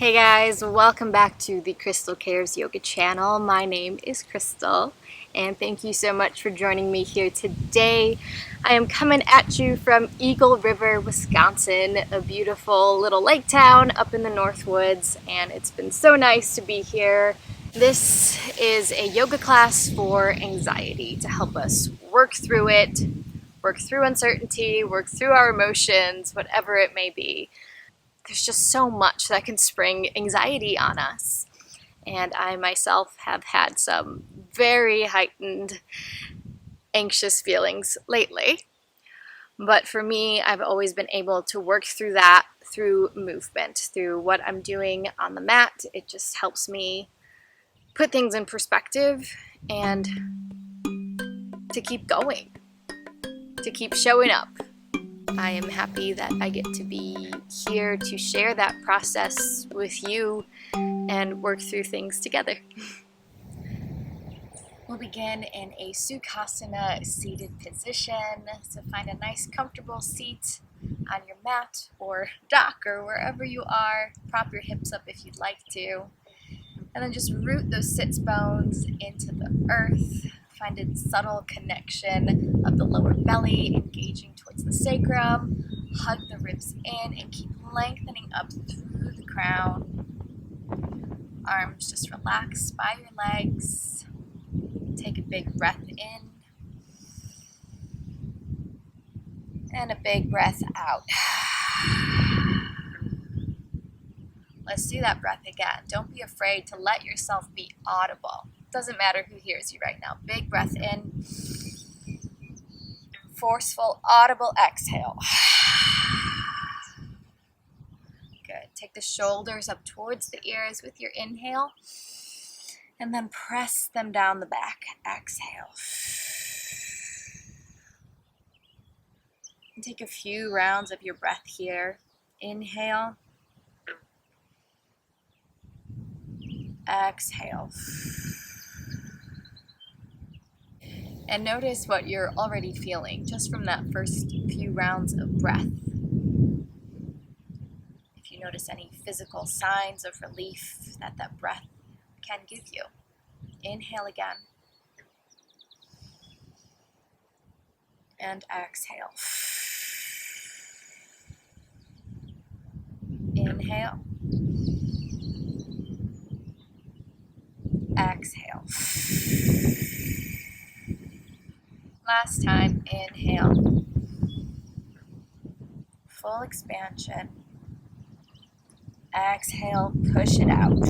Hey guys, welcome back to the Crystal Cares Yoga channel. My name is Crystal and thank you so much for joining me here today. I am coming at you from Eagle River, Wisconsin, a beautiful little lake town up in the North Woods, and it's been so nice to be here. This is a yoga class for anxiety to help us work through it, work through uncertainty, work through our emotions, whatever it may be. There's just so much that can spring anxiety on us. And I myself have had some very heightened anxious feelings lately. But for me, I've always been able to work through that through movement, through what I'm doing on the mat. It just helps me put things in perspective and to keep going, to keep showing up. I am happy that I get to be here to share that process with you and work through things together. We'll begin in a Sukhasana seated position. So find a nice comfortable seat on your mat or dock or wherever you are. Prop your hips up if you'd like to. And then just root those sits bones into the earth. Find a subtle connection of the lower belly engaging towards the sacrum. Hug the ribs in and keep lengthening up through the crown. Arms just relax by your legs. Take a big breath in. And a big breath out. Let's do that breath again. Don't be afraid to let yourself be audible. Doesn't matter who hears you right now. Big breath in. Forceful, audible exhale. Good. Take the shoulders up towards the ears with your inhale. And then press them down the back. Exhale. And take a few rounds of your breath here. Inhale. Exhale. And notice what you're already feeling just from that first few rounds of breath. If you notice any physical signs of relief that breath can give you. Inhale again. And exhale. Inhale. Exhale. Last time, inhale. Full expansion. Exhale, push it out.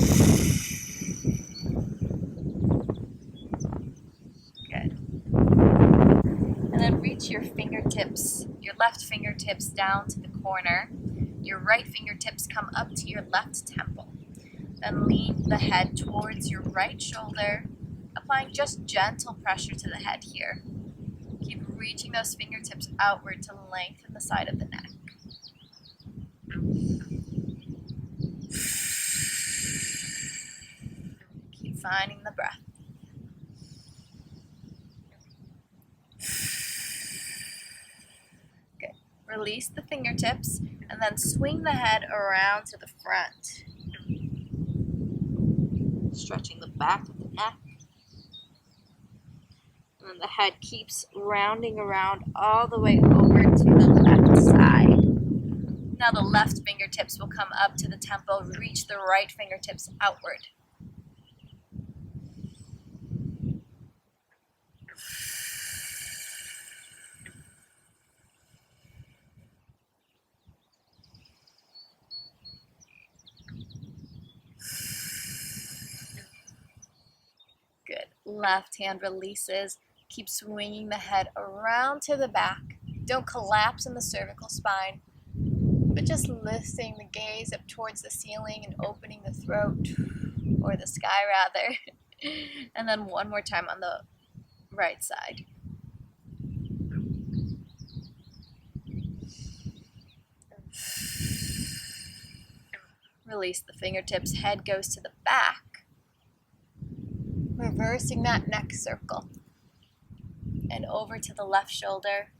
Good. And then reach your fingertips, your left fingertips down to the corner. Your right fingertips come up to your left temple. Then lean the head towards your right shoulder, applying just gentle pressure to the head here. Keep reaching those fingertips outward to lengthen the side of the neck. Keep finding the breath. Good. Release the fingertips and then swing the head around to the front. Stretching the back of the neck. And then the head keeps rounding around all the way over to the left side. Now the left fingertips will come up to the temple, reach the right fingertips outward. Good. Left hand releases. Keep swinging the head around to the back. Don't collapse in the cervical spine, but just lifting the gaze up towards the ceiling and opening the throat, or the sky rather. And then one more time on the right side. Release the fingertips, head goes to the back. Reversing that neck circle. And over to the left shoulder.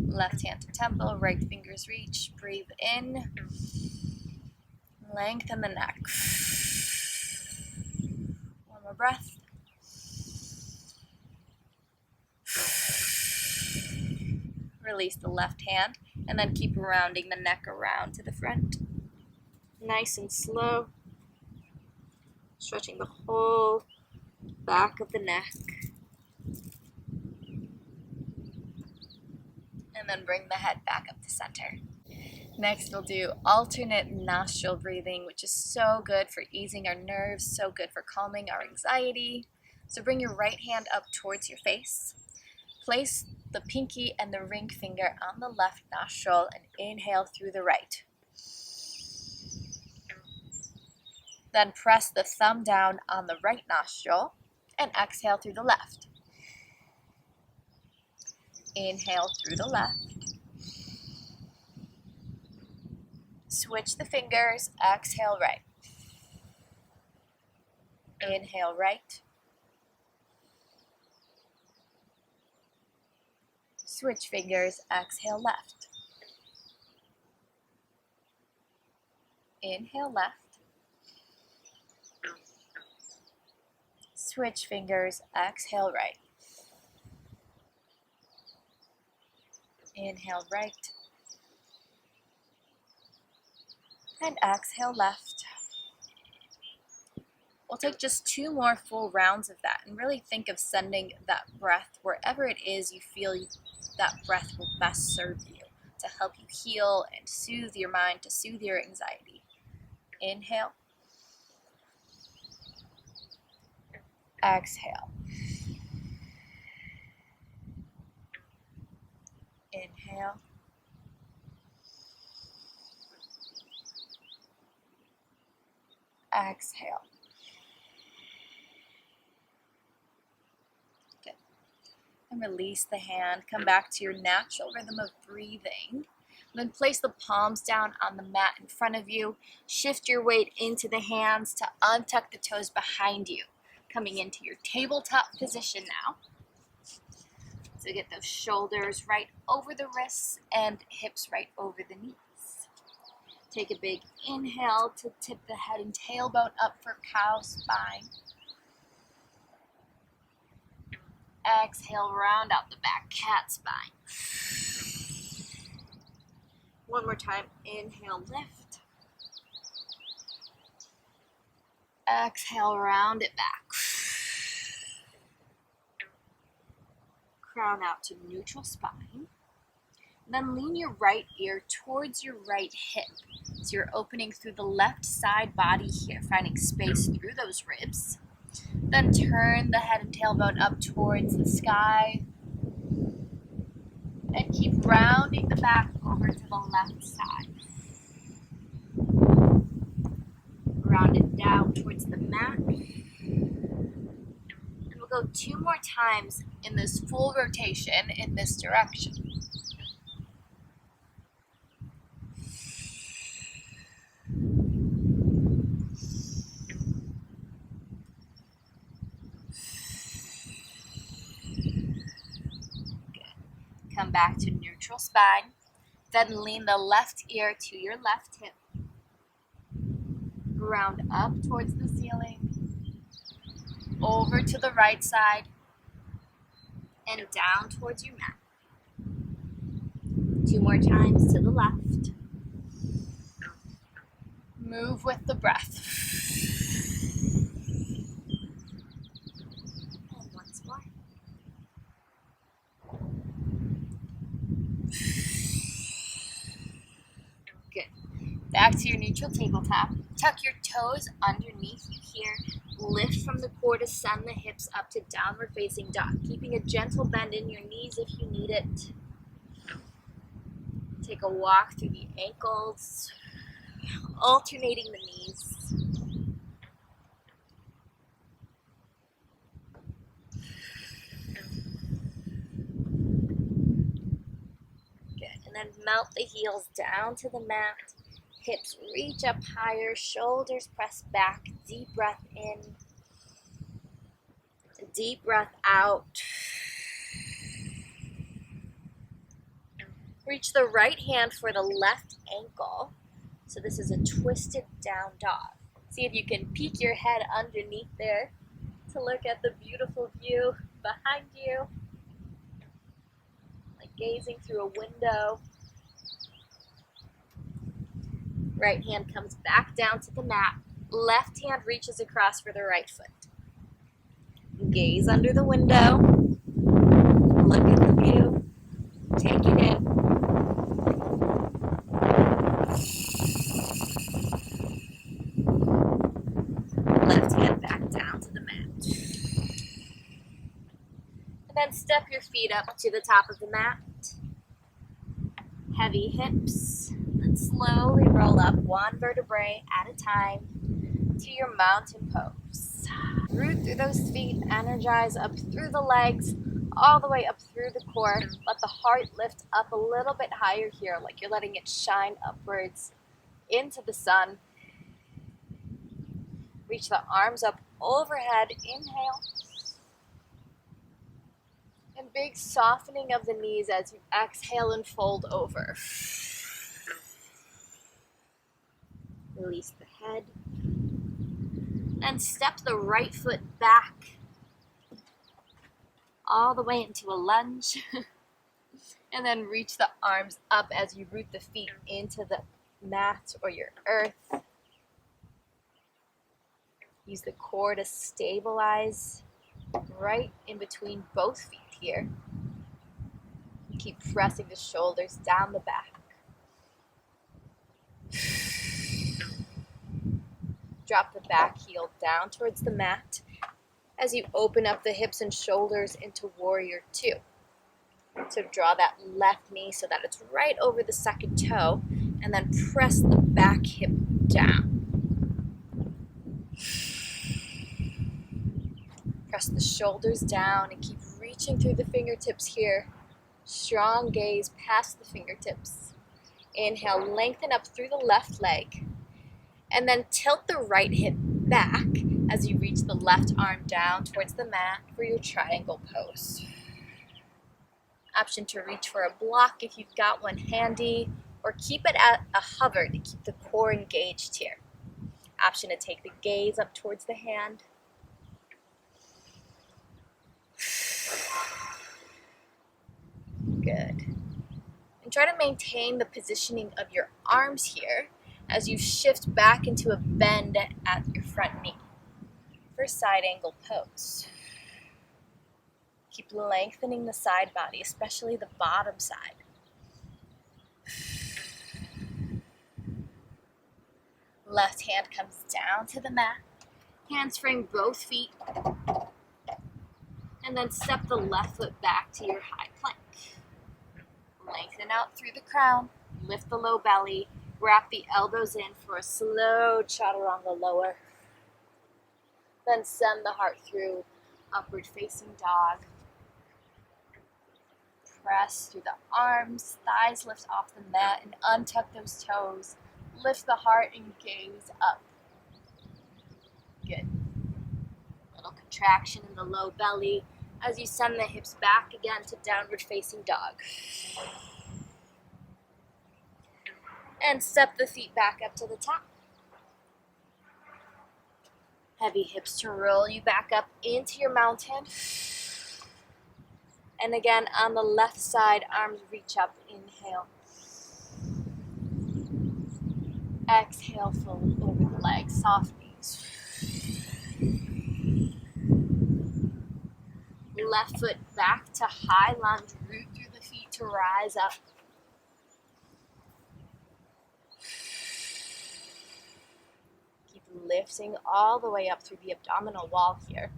Left hand to temple, right fingers reach. Breathe in. Lengthen the neck. One more breath. Release the left hand, and then keep rounding the neck around to the front. Nice and slow. Stretching the whole back of the neck. And then bring the head back up to center. Next, we'll do alternate nostril breathing, which is so good for easing our nerves, so good for calming our anxiety. So bring your right hand up towards your face. Place the pinky and the ring finger on the left nostril and inhale through the right. Then press the thumb down on the right nostril and exhale through the left. Inhale through the left. Switch the fingers, exhale right. Inhale right. Switch fingers, exhale left. Inhale left. Switch fingers, exhale right. Inhale right. And exhale left. We'll take just 2 more full rounds of that and really think of sending that breath wherever it is you feel that breath will best serve you to help you heal and soothe your mind, to soothe your anxiety. Inhale. Exhale. Inhale. Exhale. Good. And release the hand. Come back to your natural rhythm of breathing. Then place the palms down on the mat in front of you. Shift your weight into the hands to untuck the toes behind you. Coming into your tabletop position now. So get those shoulders right over the wrists and hips right over the knees. Take a big inhale to tip the head and tailbone up for cow spine. Exhale, round out the back, cat spine. One more time, inhale, lift. Exhale, round it back. Crown out to neutral spine. Then lean your right ear towards your right hip. So you're opening through the left side body here, finding space through those ribs. Then turn the head and tailbone up towards the sky. And keep rounding the back over to the left side. Round it down towards the mat. And we'll go 2 more times in this full rotation in this direction. Come back to neutral spine. Then lean the left ear to your left hip. Round up towards the ceiling. Over to the right side. And down towards your mat. 2 more times to the left. Move with the breath. And once more. Good. Back to your neutral tabletop. Tuck your toes underneath you here. Lift from the core to send the hips up to downward facing dog. Keeping a gentle bend in your knees if you need it. Take a walk through the ankles. Alternating the knees. Good. And then melt the heels down to the mat. Hips reach up higher. Shoulders press back. Deep breath in. Deep breath out. Reach the right hand for the left ankle. So this is a twisted down dog. See if you can peek your head underneath there to look at the beautiful view behind you, like gazing through a window. Right hand comes back down to the mat. Left hand reaches across for the right foot. Gaze under the window. Look at the view. Take it in. Left hand back down to the mat. And then step your feet up to the top of the mat. Heavy hips. And slowly roll up one vertebrae at a time to your mountain pose. Root through those feet, energize up through the legs, all the way up through the core. Let the heart lift up a little bit higher here, like you're letting it shine upwards into the sun. Reach the arms up overhead, inhale. And big softening of the knees as you exhale and fold over. Release the head. And step the right foot back all the way into a lunge. And then reach the arms up as you root the feet into the mat or your earth. Use the core to stabilize right in between both feet here. Keep pressing the shoulders down the back. Drop the back heel down towards the mat as you open up the hips and shoulders into Warrior Two. So draw that left knee so that it's right over the second toe, and then press the back hip down. Press the shoulders down and keep reaching through the fingertips here. Strong gaze past the fingertips. Inhale, lengthen up through the left leg. And then tilt the right hip back as you reach the left arm down towards the mat for your triangle pose. Option to reach for a block if you've got one handy, or keep it at a hover to keep the core engaged here. Option to take the gaze up towards the hand. Good. And try to maintain the positioning of your arms here as you shift back into a bend at your front knee for side angle pose. Keep lengthening the side body, especially the bottom side. Left hand comes down to the mat. Hands frame both feet. And then step the left foot back to your high plank. Lengthen out through the crown. Lift the low belly. Wrap the elbows in for a slow chaturanga lower. Then send the heart through upward facing dog. Press through the arms, thighs lift off the mat and untuck those toes. Lift the heart and gaze up. Good. Little contraction in the low belly as you send the hips back again to downward facing dog. And step the feet back up to the top. Heavy hips to roll you back up into your mountain. And again, on the left side, arms reach up, inhale. Exhale, fold over the legs, soft knees. Left foot back to high lunge, root through the feet to rise up. Keep lifting all the way up through the abdominal wall here.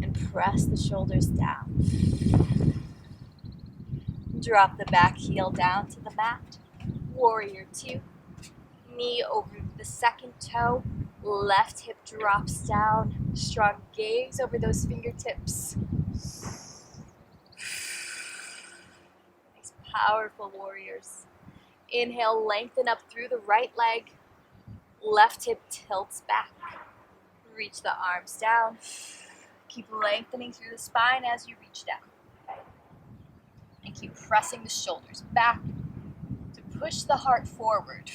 And press the shoulders down. Drop the back heel down to the mat. Warrior Two. Knee over the second toe. Left hip drops down. Strong gaze over those fingertips. Nice, powerful warriors. Inhale, lengthen up through the right leg. Left hip tilts back. Reach the arms down. Keep lengthening through the spine as you reach down. And keep pressing the shoulders back to push the heart forward.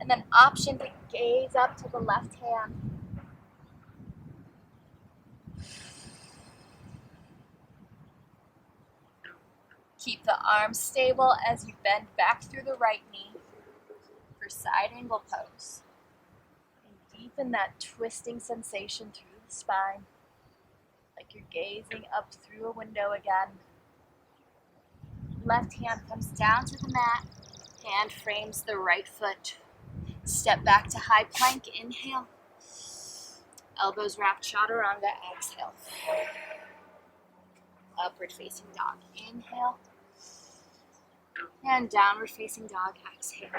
And then option to gaze up to the left hand. Keep the arms stable as you bend back through the right knee for side angle pose. And deepen that twisting sensation through the spine, like you're gazing up through a window again. Left hand comes down to the mat, hand frames the right foot. Step back to high plank, inhale. Elbows wrap chaturanga, exhale. Upward facing dog, inhale. And downward facing dog, exhale.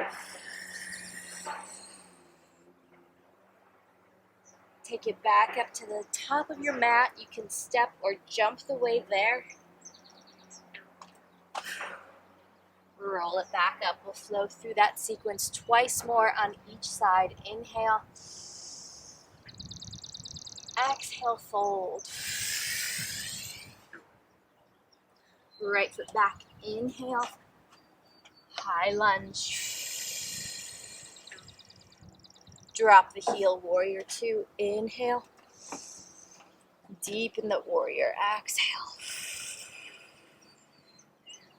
Take it back up to the top of your mat. You can step or jump the way there. Roll it back up. We'll flow through that sequence twice more on each side. Inhale. Exhale, fold. Right foot back. Inhale. High lunge. Drop the heel, warrior two. Inhale. Deepen the warrior. Exhale.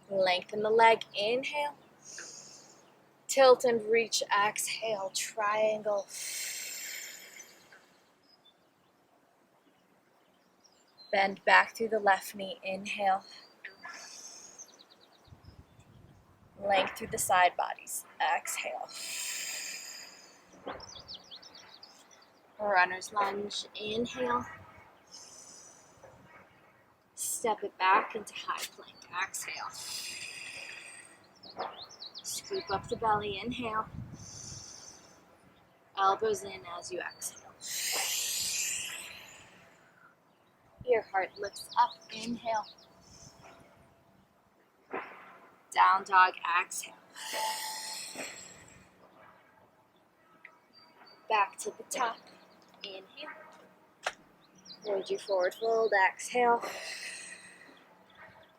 Lengthen the leg. Inhale. Tilt and reach. Exhale. Triangle. Bend back through the left knee. Inhale. Length through the side bodies. Exhale. Runner's lunge. Inhale. Step it back into high plank. Exhale. Scoop up the belly. Inhale. Elbows in as you exhale. Your heart lifts up. Inhale. Down dog. Exhale. Back to the top. Inhale. Hold your forward fold. Exhale.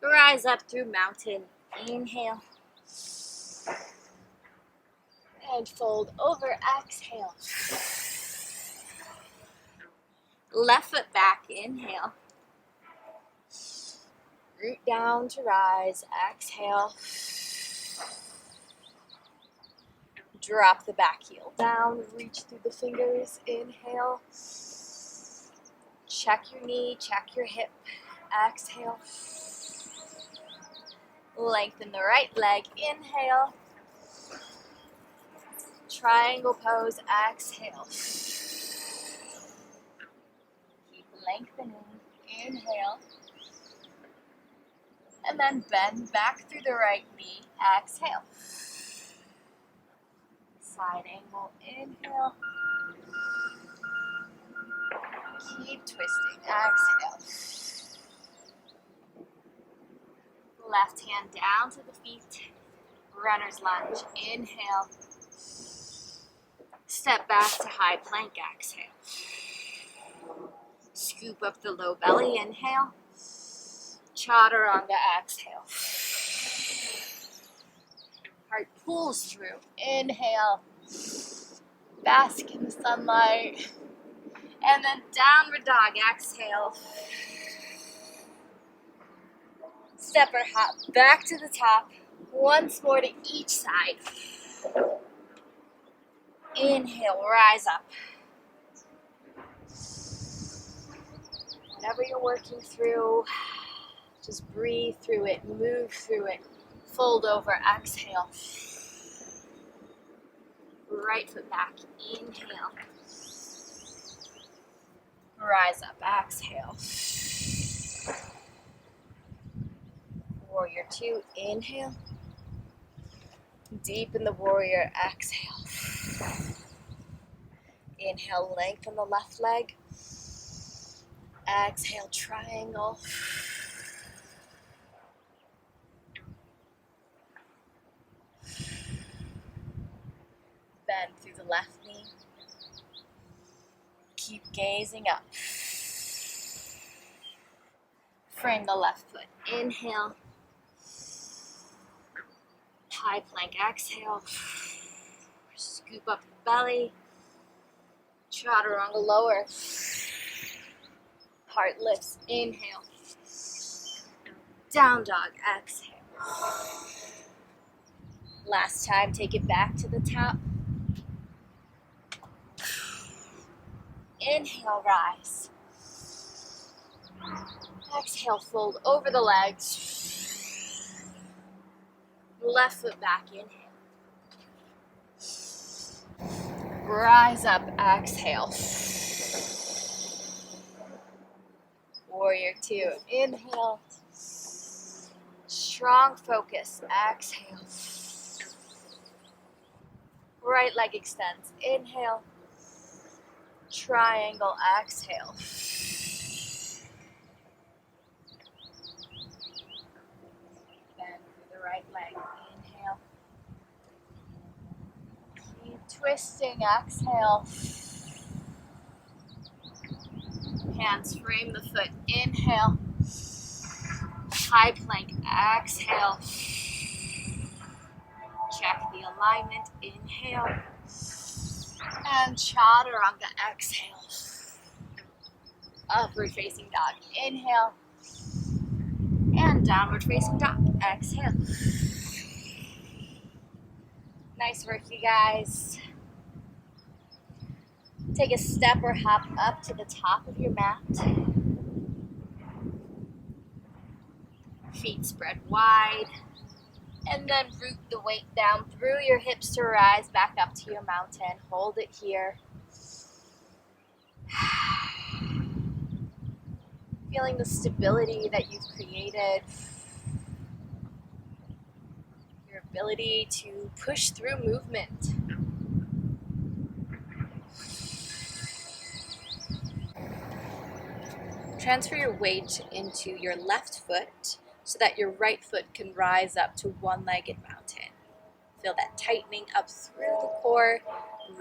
Rise up through mountain. Inhale. And fold over. Exhale. Left foot back. Inhale. Root down to rise. Exhale. Drop the back heel down. Reach through the fingers. Inhale. Check your knee. Check your hip. Exhale. Lengthen the right leg. Inhale. Triangle pose. Exhale. Keep lengthening. Inhale. And then bend back through the right knee. Exhale. Side angle. Inhale. Keep twisting. Exhale. Left hand down to the feet. Runner's lunge. Inhale. Step back to high plank. Exhale. Scoop up the low belly. Inhale. Chaturanga. Exhale. Heart pulls through. Inhale. Bask in the sunlight. And then downward dog. Exhale. Step or hop back to the top. Once more to each side. Inhale, rise up. Whatever you're working through, just breathe through it, move through it. Fold over, exhale. Right foot back, inhale. Rise up, exhale. Warrior two, inhale. Deepen the warrior, exhale. Inhale, lengthen the left leg. Exhale, triangle. Bend through the left knee. Keep gazing up. Frame the left foot. Inhale. High plank, exhale. Scoop up the belly. Chaturanga lower. Heart lifts. Inhale. Down dog. Exhale. Last time, take it back to the top. Inhale, rise. Exhale, fold over the legs. Left foot back, inhale. Rise up, exhale. Warrior two, inhale. Strong focus, exhale. Right leg extends, inhale. Triangle, exhale. Bend through the right leg, inhale. Keep twisting, exhale. Hands frame the foot, inhale. High plank, exhale. Check the alignment, inhale. And chaturanga, exhale. Upward facing dog, inhale. And downward facing dog, exhale. Nice work, you guys. Take a step or hop up to the top of your mat. Feet spread wide. And then root the weight down through your hips to rise back up to your mountain. Hold it here. Feeling the stability that you've created. Your ability to push through movement. Transfer your weight into your left foot so that your right foot can rise up to one-legged mountain. Feel that tightening up through the core,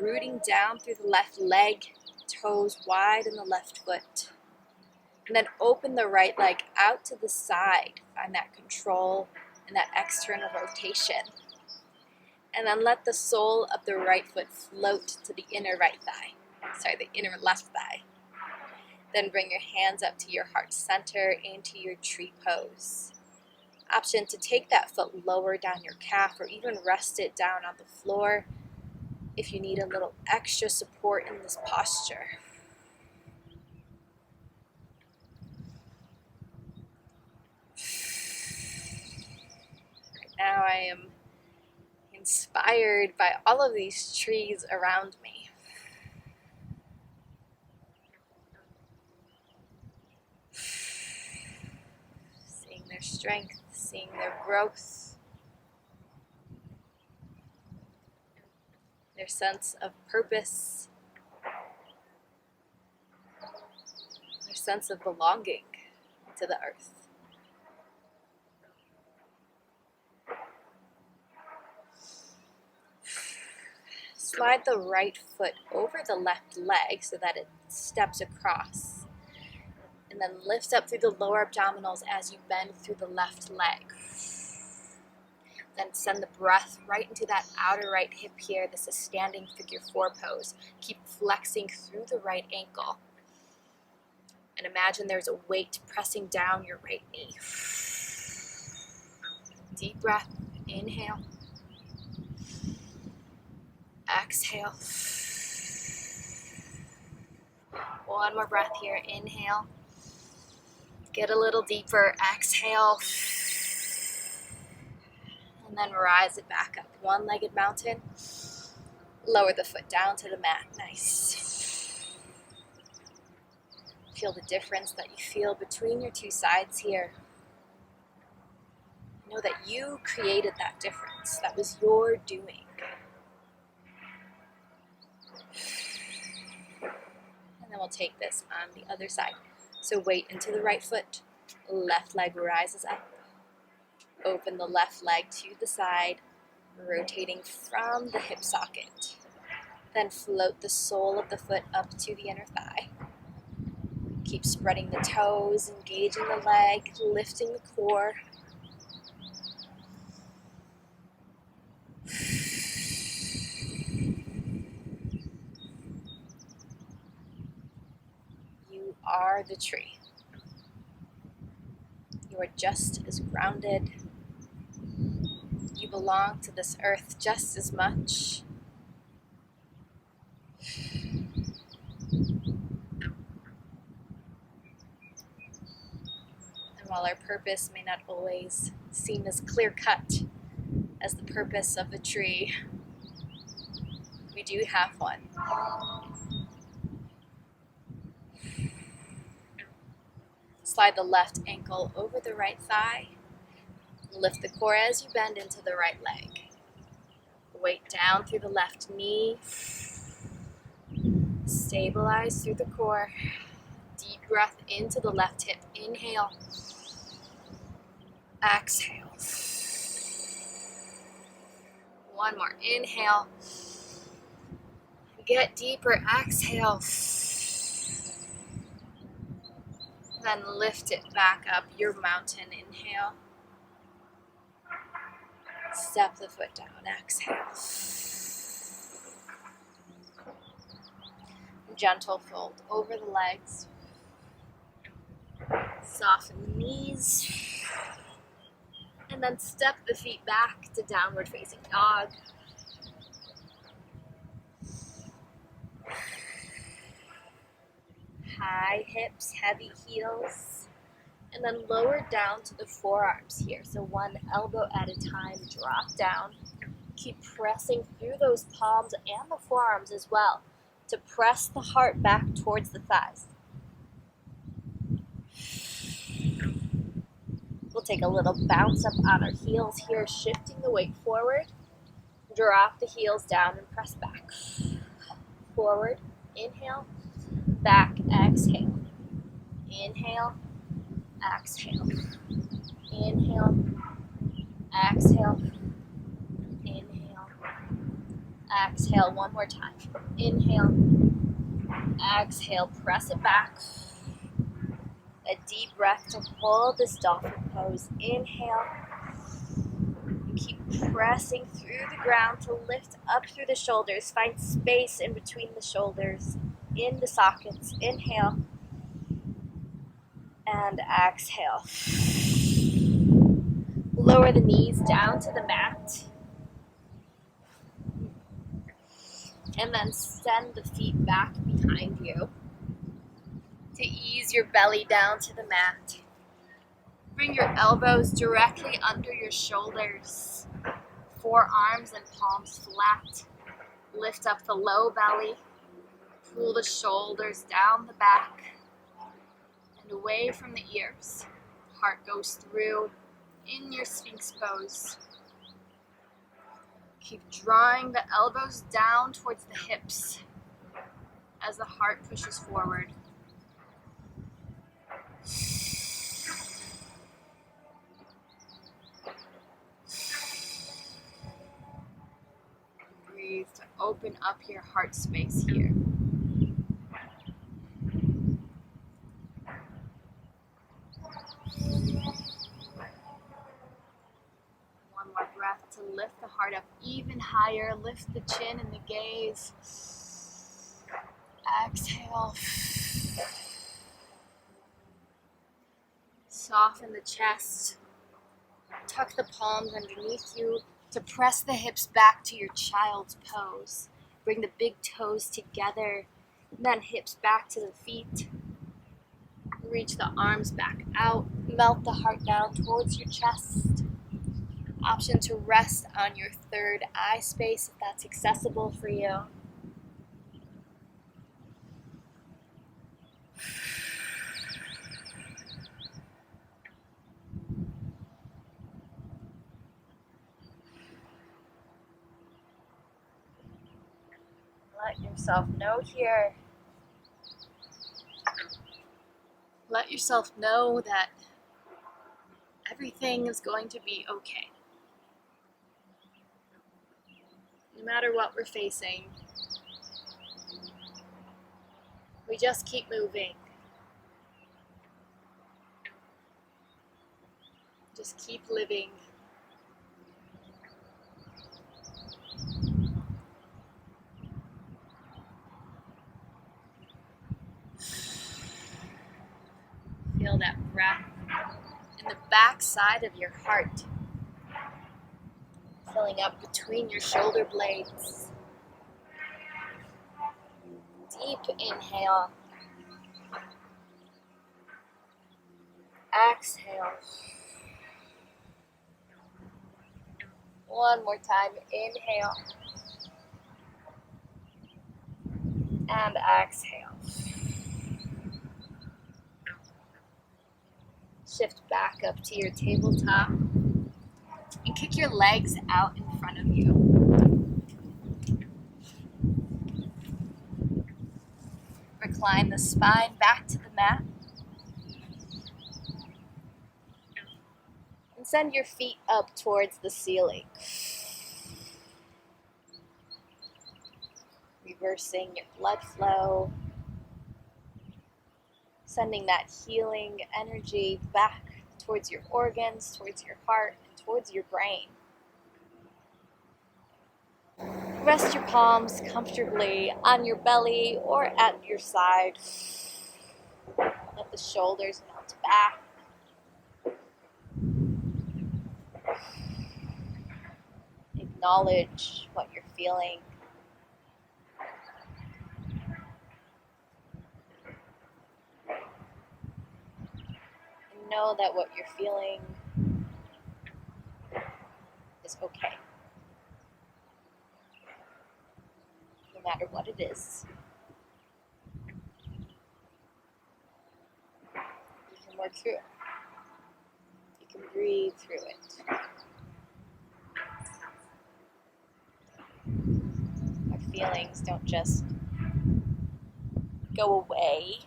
rooting down through the left leg, toes wide in the left foot. And then open the right leg out to the side. Find that control and that external rotation. And then let the sole of the right foot float to the inner left thigh. Then bring your hands up to your heart center into your tree pose. Option to take that foot lower down your calf or even rest it down on the floor if you need a little extra support in this posture. Right now I am inspired by all of these trees around me. Seeing their strength, seeing their growth, their sense of purpose, their sense of belonging to the earth. Slide the right foot over the left leg so that it steps across. And then lift up through the lower abdominals as you bend through the left leg. Then send the breath right into that outer right hip here. This is standing figure four pose. Keep flexing through the right ankle. And imagine there's a weight pressing down your right knee. Deep breath, inhale. Exhale. One more breath here, inhale. Get a little deeper, exhale. And then rise it back up. One-legged mountain. Lower the foot down to the mat, nice. Feel the difference that you feel between your two sides here. Know that you created that difference. That was your doing. And then we'll take this on the other side. So weight into the right foot, left leg rises up. Open the left leg to the side, rotating from the hip socket. Then float the sole of the foot up to the inner thigh. Keep spreading the toes, engaging the leg, lifting the core. are the tree. You are just as grounded. You belong to this earth just as much. And while our purpose may not always seem as clear-cut as the purpose of the tree, we do have one. Slide the left ankle over the right thigh. Lift the core as you bend into the right leg. Weight down through the left knee. Stabilize through the core. Deep breath into the left hip. Inhale. Exhale. One more. Inhale. Get deeper. Exhale. Then lift it back up your mountain. Inhale. Step the foot down. Exhale. Gentle fold over the legs. Soften the knees. And then step the feet back to downward facing dog. High hips, heavy heels. And then lower down to the forearms here. So one elbow at a time, drop down. Keep pressing through those palms and the forearms as well to press the heart back towards the thighs. We'll take a little bounce up on our heels here, shifting the weight forward. Drop the heels down and press back. Forward, inhale, back, exhale. Inhale, exhale. Inhale, exhale. Inhale, exhale. One more time. Inhale, exhale. Press it back. A deep breath to hold this dolphin pose. Inhale. Keep pressing through the ground to lift up through the shoulders. Find space in between the shoulders, in the sockets. Inhale. And exhale. Lower the knees down to the mat. And then send the feet back behind you to ease your belly down to the mat. Bring your elbows directly under your shoulders. Forearms and palms flat. Lift up the low belly. Pull the shoulders down the back and away from the ears. Heart goes through in your Sphinx pose. Keep drawing the elbows down towards the hips as the heart pushes forward. Breathe to open up your heart space here. One more breath to lift the heart up even higher. Lift the chin and the gaze. Exhale. Soften the chest. Tuck the palms underneath you to press the hips back to your child's pose. Bring the big toes together, then hips back to the feet. Reach the arms back out. Melt the heart down towards your chest. Option to rest on your third eye space if that's accessible for you. Let yourself know here. Let yourself know that everything is going to be okay. No matter what we're facing, we just keep moving. Just keep living. in the back side of your heart, filling up between your shoulder blades. Deep inhale. Exhale. One more time. Inhale. And exhale. Shift back up to your tabletop and kick your legs out in front of you. Recline the spine back to the mat. And send your feet up towards the ceiling. Reversing your blood flow. Sending that healing energy back towards your organs, towards your heart, and towards your brain. Rest your palms comfortably on your belly or at your side. Let the shoulders melt back. Acknowledge what you're feeling. And know that what you're feeling is okay. No matter what it is. You can work through it. You can breathe through it. Our feelings don't just go away.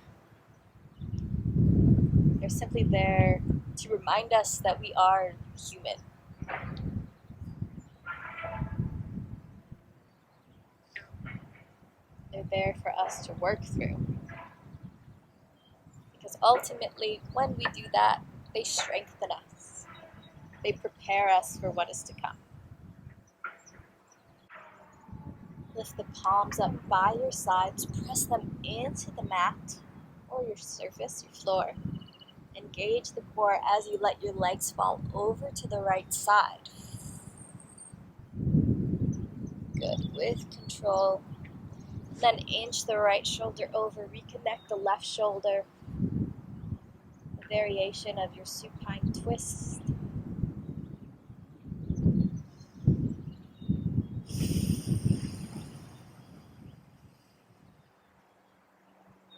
They're simply there to remind us that we are human. They're there for us to work through. Because ultimately, when we do that, they strengthen us. They prepare us for what is to come. Lift the palms up by your sides, press them into the mat or your surface, your floor. Engage the core as you let your legs fall over to the right side. Good, with control. Then inch the right shoulder over, reconnect the left shoulder. A variation of your supine twist.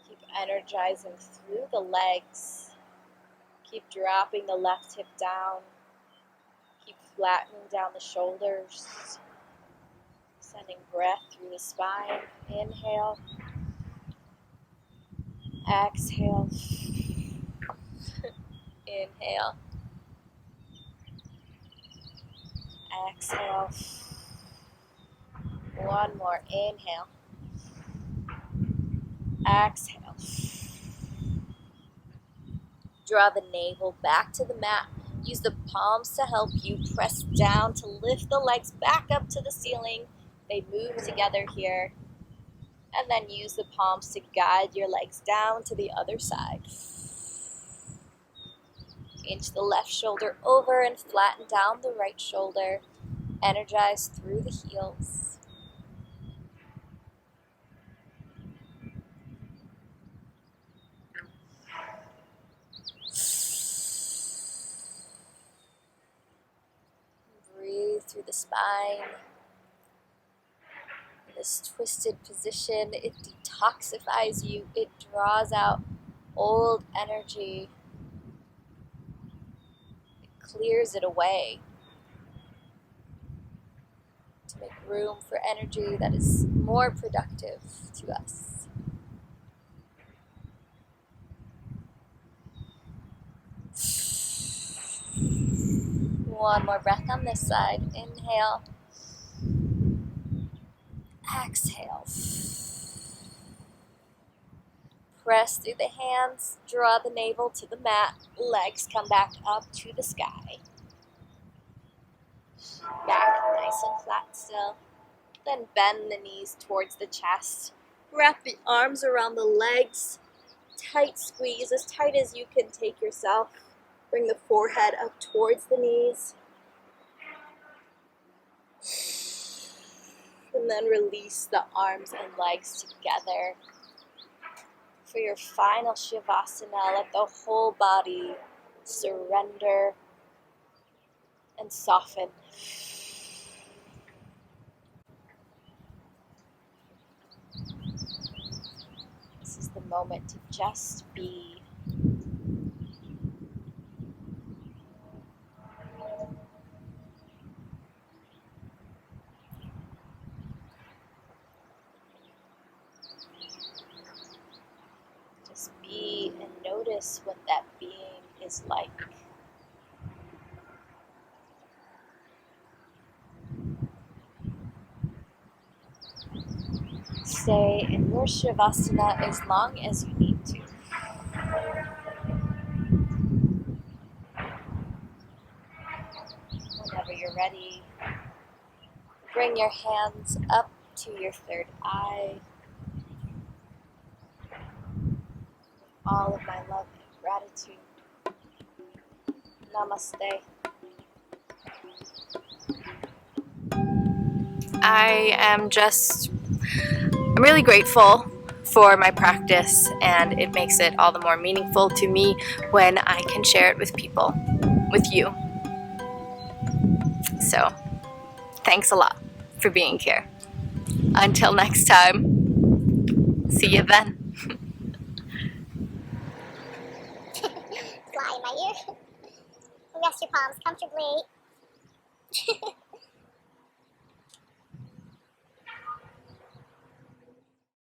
Keep energizing through the legs. Keep dropping the left hip down. Keep flattening down the shoulders. Sending breath through the spine. Inhale. Exhale. Inhale. Exhale. One more. Inhale. Exhale. Draw the navel back to the mat. Use the palms to help you. Press down to lift the legs back up to the ceiling. They move together here. And then use the palms to guide your legs down to the other side. Inch the left shoulder over and flatten down the right shoulder. Energize through the heels. Breathe through the spine. In this twisted position, it detoxifies you. It draws out old energy. It clears it away to make room for energy that is more productive to us. One more breath on this side. Inhale. Exhale. Press through the hands, draw the navel to the mat, legs come back up to the sky. Back nice and flat still. Then bend the knees towards the chest. Wrap the arms around the legs. Tight squeeze, as tight as you can take yourself. Bring the forehead up towards the knees. And then release the arms and legs together. For your final Shavasana, let the whole body surrender and soften. This is the moment to just be. Just be and notice what that being is like. Stay in your Shavasana as long as you need to. Whenever you're ready, bring your hands up to your third eye. All of my love and gratitude. Namaste. I'm really grateful for my practice, and it makes it all the more meaningful to me when I can share it with people, with you. So, thanks a lot for being here. Until next time, see you then. Fly in my ear. Rest your palms comfortably.